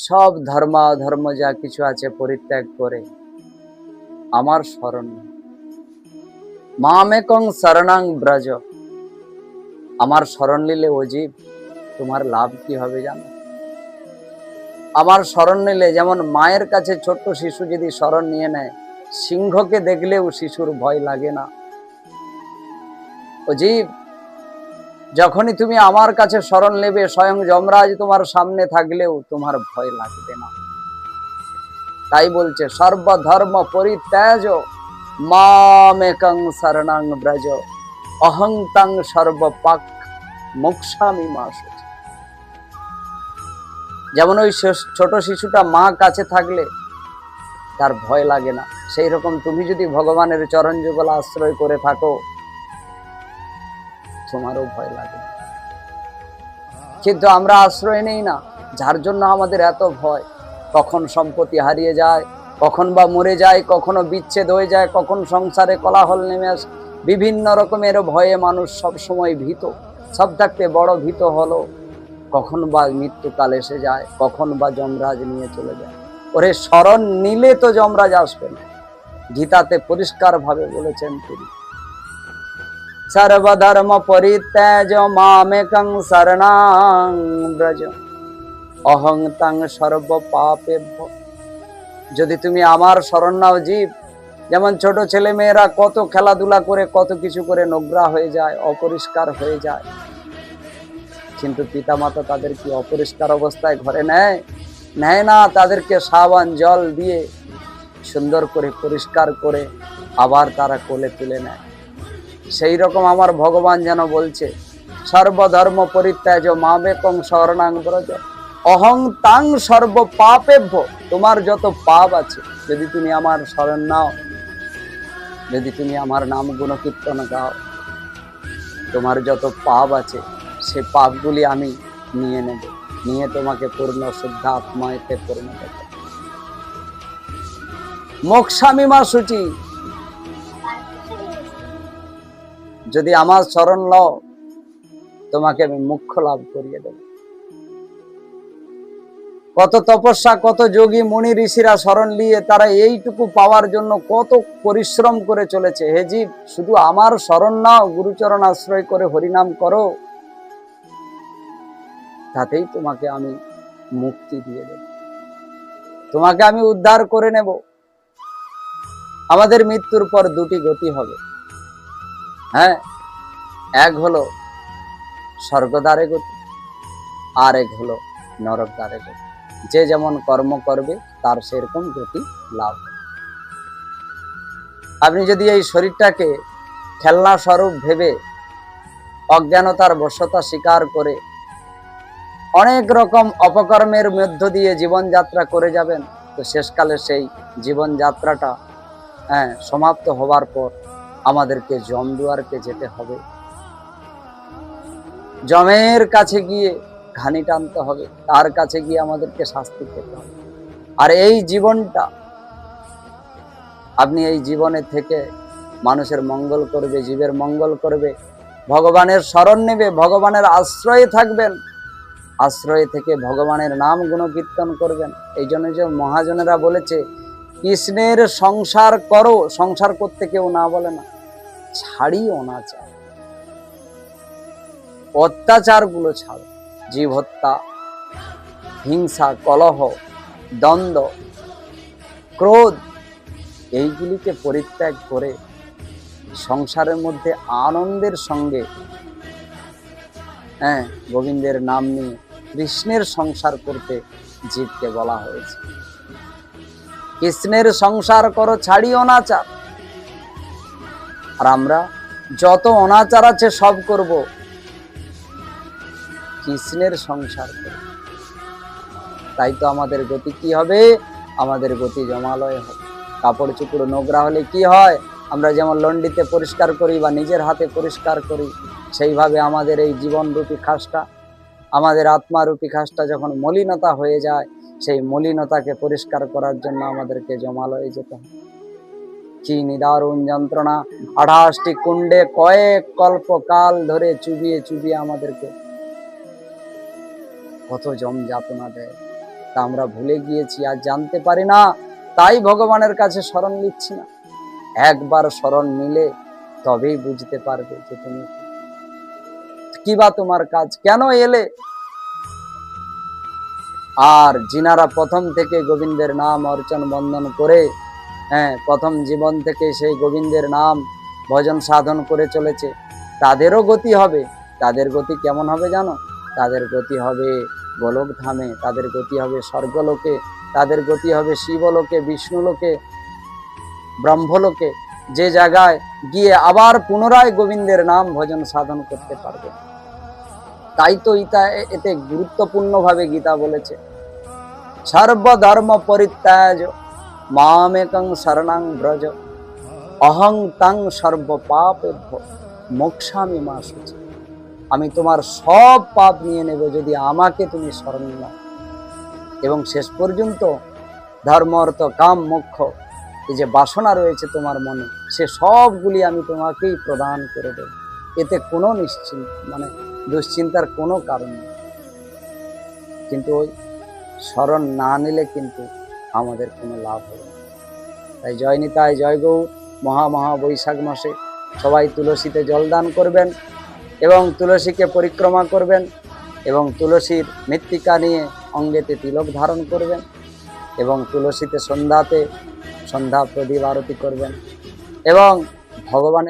সব ধর্ম যা কিছু আছে পরিত্যাগ করে আমার শরণ মামেকং শরণাং ব্রজ। আমার শরণ নিলে অজীব তোমার লাভ কি হবে জানো? আমার শরণ নিলে যেমন মায়ের কাছে ছোট্ট শিশু যদি শরণ নিয়ে নেয়, সিংহকে দেখলেও শিশুর ভয় লাগে না। অজীব, যখনই তুমি আমার কাছে শরণ নেবে, স্বয়ং যমরাজ তোমার সামনে থাকলেও তোমার ভয় লাগবে না। তাই বলছে সর্বধর্ম পরিত্যাজ মামেকং শরণাং ব্রজ অহং তং সর্বপাক মোক্ষামি মা শুচি। যেমন ওই ছোট শিশুটা মা কাছে থাকলে তার ভয় লাগে না, সেই রকম তুমি যদি ভগবানের চরণ যুগল আশ্রয় করে থাকো তোমারও ভয় লাগে না। কিন্তু আমরা আশ্রয় নেই না, যার জন্য আমাদের এত ভয়। কখন সম্পত্তি হারিয়ে যায়, কখন বা মরে যায়, কখনো বিচ্ছেদ হয়ে যায়, কখন সংসারে কোলাহল নেমে আসে, বিভিন্ন রকমের ভয়ে মানুষ সব সময় ভীত। সব থাকতে বড় ভীত হলো কখন বা মৃত্যুকাল এসে যায়, কখন বা যমরাজ নিয়ে চলে যায়। ওরে শরণ নিলে তো যমরাজ আসবে না। গীতাতে পরিষ্কার ভাবে বলেছেন তিনি, সর্বধর্ম পরিত্যাজ মামেকং শরণাং ব্রজ অহং তং সর্ব পাপেভ্য। যদি তুমি আমার শরণ নাও জীব, যেমন ছোট ছেলে মেয়েরা কত খেলাধুলা করে কত কিছু করে নোংরা হয়ে যায়, অপরিষ্কার হয়ে যায়, কিন্তু পিতামাতা তাদের কি অপরিষ্কার অবস্থায় ঘরে নেয়? নেয় না। তাদেরকে সাবান জল দিয়ে সুন্দর করে পরিষ্কার করে আবার তারা কোলে তুলে নেয়। সেই রকম আমার ভগবান যেন বলছে সর্বধর্ম পরিত্যাজ মামেকং শরণাং ব্রজ অহং তাং সর্ব পাপেভ্য। তোমার যত পাপ আছে যদি তুমি আমার শরণ নাও, যদি তুমি আমার নাম গুণ কীর্তন গাও, তোমার যত পাপ আছে সে পাপগুলি আমি নিয়ে নেব, নিয়ে তোমাকে পূর্ণ শুদ্ধ আত্মাতে পরিণত করব। মোক্ষামি মা শুচি। যদি আমার শরণ লও তোমাকে আমি মোক্ষ লাভ করিয়ে দেব। কত তপস্যা, কত যোগী মুনি ঋষিরা শরণ নিয়ে তারা এইটুকু পাওয়ার জন্য কত পরিশ্রম করে চলেছে। হে জীব, শুধু আমার শরণ নাও, গুরুচরণ আশ্রয় করে হরিনাম করো, তাতেই তোমাকে আমি মুক্তি দিয়ে দেব, তোমাকে আমি উদ্ধার করে নেব। আমাদের মৃত্যুর পর দুটি গতি হবে। হ্যাঁ, এক হলো স্বর্গদ্বারে গতি, আর এক হলো নরক দ্বারে গতি। যে যেমন কর্ম করবে তার সেরকম গতি লাভ। আপনি যদি এই শরীরটাকে খেলনা স্বরূপ ভেবে অজ্ঞানতার বশতা স্বীকার করে অনেক রকম অপকর্মের মধ্য দিয়ে জীবনযাত্রা করে যাবেন, তো শেষকালে সেই জীবনযাত্রাটা সমাপ্ত হবার পর আমাদেরকে যমদুয়ারকে যেতে হবে। যমের কাছে গিয়ে ঘানি টানতে হবে, তার কাছে গিয়ে আমাদেরকে শাস্তি পেতে হবে। আর এই জীবনটা আপনি এই জীবনে থেকে মানুষের মঙ্গল করবে, জীবের মঙ্গল করবে, ভগবানের শরণ নেবে, ভগবানের আশ্রয়ে থাকবেন, আশ্রয়ে থেকে ভগবানের নাম গুণ কীর্তন করবেন। এই জন্য যে মহাজনেরা বলেছে কৃষ্ণের সংসার করো, সংসার করতে কেউ না বলে না, ছাড়ি অনাচার, অত্যাচার গুলো ছাড়ো, জীব হত্যা, হিংসা, কলহ, দ্বন্দ্ব, ক্রোধ, এইগুলিকে পরিত্যাগ করে সংসারের মধ্যে আনন্দের সঙ্গে গোবিন্দের নাম নিয়ে কৃষ্ণের সংসার করতে জীবকে বলা হয়েছে। কৃষ্ণের সংসার করো, ছাড়ি অনাচার। আর আমরা যত অনাচার আছে সব করব, কৃষ্ণের সংসার করব। তাই তো আমাদের গতি কি হবে? আমাদের গতি জমালয় হবে। কাপড় চুপড় নোংরা হলে কি হয়? আমরা যেমন লন্ডিতে পরিষ্কার করি বা নিজের হাতে পরিষ্কার করি, সেইভাবে আমাদের এই জীবনরূপী খাসটা, আমাদের আত্মারূপী খাসটা যখন মলিনতা হয়ে যায়, সেই মলিনতাকে পরিষ্কার করার জন্য আমাদেরকে জমালয়ে যেতে হবে। কি নিদারুণ যন্ত্রণা! 28টি কুণ্ডে কয়েক কল্পকাল ধরে চুবিয়ে চুবিয়ে আমাদেরকে কত যম যাতনা দেয়। তা আমরা ভুলে গিয়েছি, আর জানতে পারি না, তাই ভগবানের কাছে শরণ নিচ্ছি না। একবার শরণ নিলে তবেই বুঝতে পারবে যে তুমি কি বা তোমার কাজ, কেন এলে। আর যিনারা প্রথম থেকে গোবিন্দের নাম অর্চন বন্দন করে, প্রথম জীবন থেকে সেই গোবিন্দের নাম ভজন সাধন করে চলেছে, তাদেরও গতি হবে। তাদের গতি কেমন হবে জানো? তাদের গতি হবে গোলক ধামে, তাদের গতি হবে স্বর্গলোকে, তাদের গতি হবে শিবলোকে, বিষ্ণুলোকে, ব্রহ্মলোকে, যে জায়গায় গিয়ে আবার পুনরায় গোবিন্দের নাম ভজন সাধন করতে পারবে। তাই তো এতে গুরুত্বপূর্ণ ভাবে গীতা বলেছে, সর্বধর্ম পরিত্যাজ মামেকং শরণং ব্রজ অহং তং সর্ব পাপেভ্যো মোক্ষামি মা শুচি। আমি তোমার সব পাপ নিয়ে নেব যদি আমাকে তুমি শরণ নাও। এবং শেষ পর্যন্ত ধর্ম অর্থ কাম মোক্ষ, এই যে বাসনা রয়েছে তোমার মনে, সে সবগুলি আমি তোমাকেই প্রদান করে দেব। এতে কোনো দুশ্চিন্তার কোনো কারণ নেই। কিন্তু ওই শরণ না নিলে কিন্তু আমাদের কোনো লাভ হবে না। তাই জয় নিতাই, জয় গৌর। মহা বৈশাখ মাসে সবাই তুলসীতে জলদান করবেন এবং তুলসীকে পরিক্রমা করবেন এবং তুলসীর মৃত্তিকা নিয়ে অঙ্গেতে তিলক ধারণ করবেন এবং তুলসীতে সন্ধ্যা প্রদীপ আরতি করবেন এবং ভগবানের